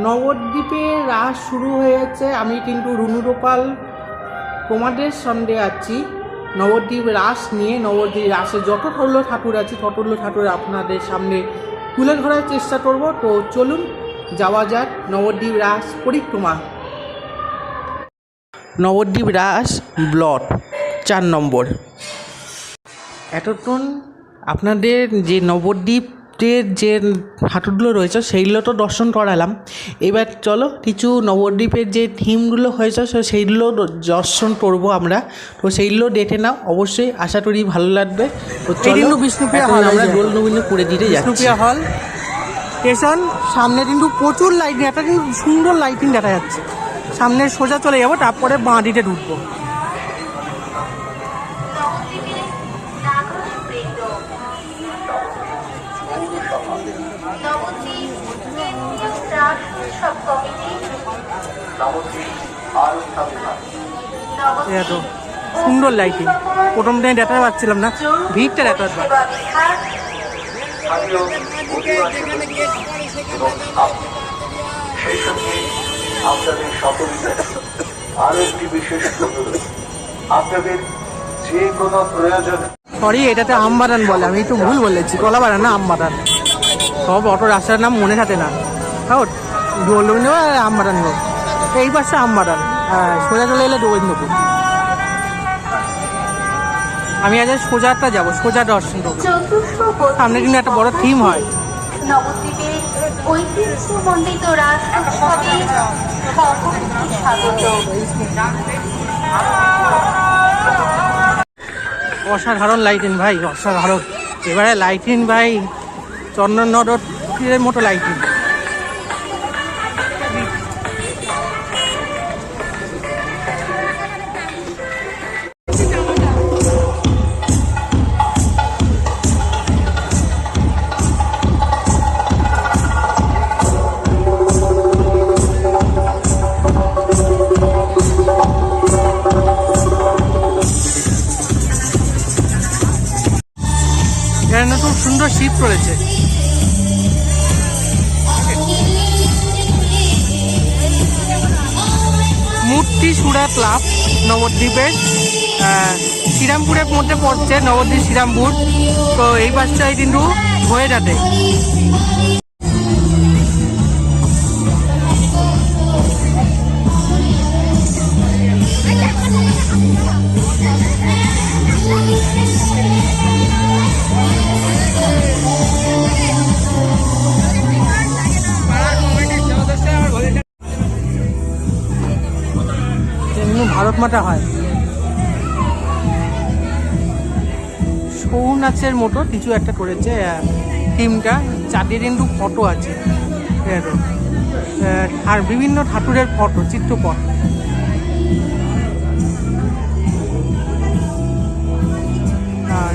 নবদ্বীপে রাস শুরু হয়েছে। আমি কিন্তু রুনুরোপাল তোমাদের সঙ্গে আছি নবদ্বীপ রাস নিয়ে। নবদ্বীপ রাসে যতগুলো ঠাকুর আছে ততগুলো ঠাকুর আপনাদের সামনে তুলে ধরার চেষ্টা করব। তো চলুন যাওয়া যাক নবদ্বীপ রাস পরিক্রমা। নবদ্বীপ রাস ব্লক 4 নম্বর। এতক্ষণ আপনাদের যে নবদ্বীপের যে ঠাকুরগুলো রয়েছে সেইগুলো তো দর্শন করালাম। এবার চলো কিছু নবদ্বীপের যে থিমগুলো হয়েছে সেইগুলো দর্শন করবো আমরা। তো সেইগুলো দেখে নাও, অবশ্যই আশা করি ভালো লাগবে। তো চলো বিষ্ণুপ্রিয়া হল আমরা দোল নবীনপুরে দিতে যাচ্ছি। বিষ্ণুপ্রিয়া হল স্টেশন সামনে কিন্তু প্রচুর লাইটিং, একটা কিন্তু সুন্দর লাইটিং দেখা যাচ্ছে। সামনে সোজা চলে যাবো, তারপরে বাঁ দিকে ঢুকবো। এত সুন্দর লাইটিং, প্রথম দিন দেখা পাচ্ছিলাম না, ভিড়টা দেখা পাচ্ছি। আপনাদের সকলকে আরো একটি বিশেষ অনুরোধ, আপনাদের যে কোনো প্রয়োজনে। সরি, এটাতে আমবাগান বলে, আমি একটু ভুল বলেছি, কলাবাগান না আমবাগান। সব অটো রাস্তার নাম মনে থাকে না। হ্যাঁ, গোবিন্দ আমবাগান গো, এই পাশে আমবাগান, সোজা চলে এলে গোবিন্দপুর। আমি আজ সোজাটা যাবো, সোজা দর্শন করবো। সামনে কিন্তু একটা বড় থিম হয়। নবদ্বীপের ঐতিহ্যমণ্ডিত রাস উৎসবে সকলকে স্বাগত। অসাধারণ লাইটিং ভাই, অসাধারণ। এবারে লাইটিং ভাই চন্দননগরের মতো লাইটিং। খুব সুন্দর শীত পড়েছে। মূর্তি সুরা ক্লাব নবদ্বীপের শ্রীরামপুরের মধ্যে পড়ছে, নবদ্বীপ শ্রীরামপুর। তো এই পাশটাই কিন্তু হয়ে যাবে। ভারত মাতা হয়, ছৌ নাচের মতো কিছু একটা করেছে থিমটা। চারদিকে কিন্তু ফটো আছে আর বিভিন্ন ঠাকুরের ফটো, চিত্রপট। আর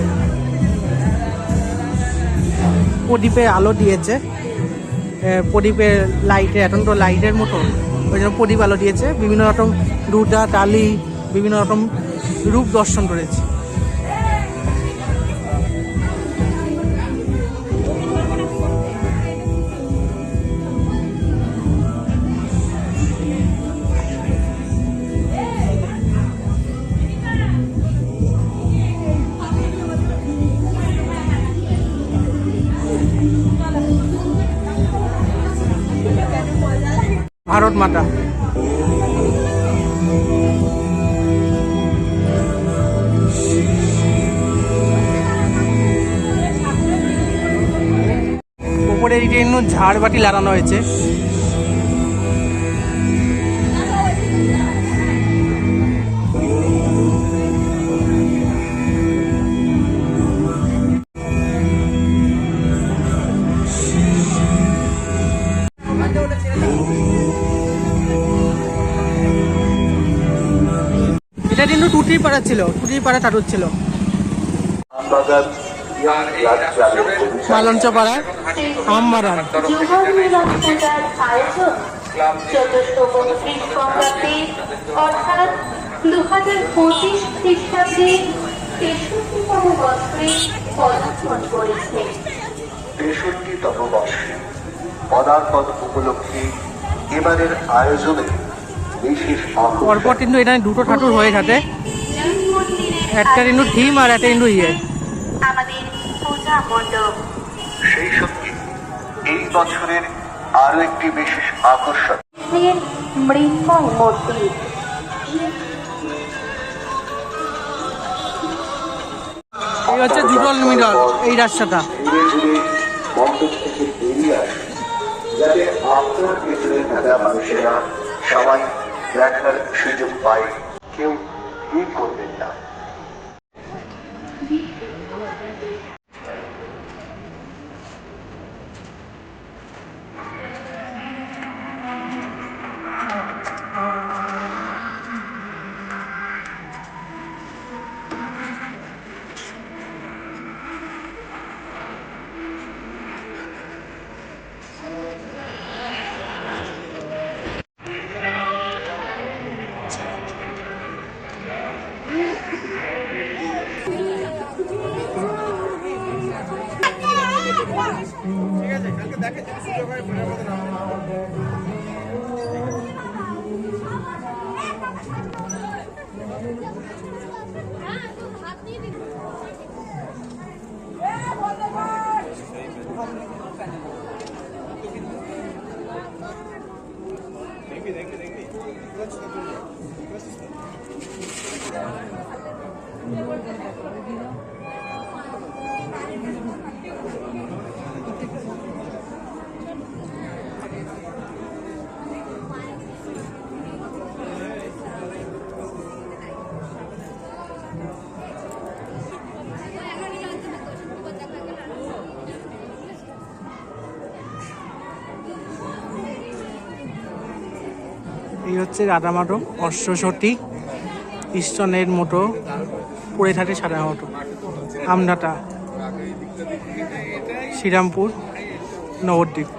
প্রদীপে আলো দিয়েছে, প্রদীপের লাইটে, এখন তো লাইটের মতো, ওই জন্য প্রদীপ আলো দিয়েছে। বিভিন্ন রকম রুটা টালি, বিভিন্ন রকম রূপ দর্শন করেছে। ভারত মাতা। উপরে দিকে ঝাড়বাতি লাগানো হয়েছে। এটা কিন্তু টুটির পাড়া ছিল, টুটির পাড়া ঠাকুর ছিল। মালঞ্চপাড়া আমবাগান। অর্থাৎ 2025 খ্রিস্টাব্দে 63তম বছরে পদার্পণ করেছে। 63তম বর্ষে পদার্পণ উপলক্ষে এবারের আয়োজনে বিশেষ পরপর কিন্তু এখানে দুটো ঠাকুর হয়ে থাকে, একটা কিন্তু থিম আর একটা কিন্তু আমাদের পূজা মণ্ডপ। সেই সঙ্গে এই বছরের আরো একটি বিশেষ আকর্ষণ মৃন্ময় মূর্তি। এই হচ্ছে জুডল মিডল এই রাস্তাটা। ধীরে ধীরে মণ্ডপ থেকে বেরিয়ে আসে, যাতে আপনার পেছনে থাকা মানুষেরা সবাই দেখার সুযোগ পায়। কেউ ভিড় করবেন না। এই হচ্ছে রাধামাধব অশ্বসতী ঈশ্বরের মতো পড়ে থাকে সাধারণত। আমনাটা, শ্রীরামপুর, নবদ্বীপ।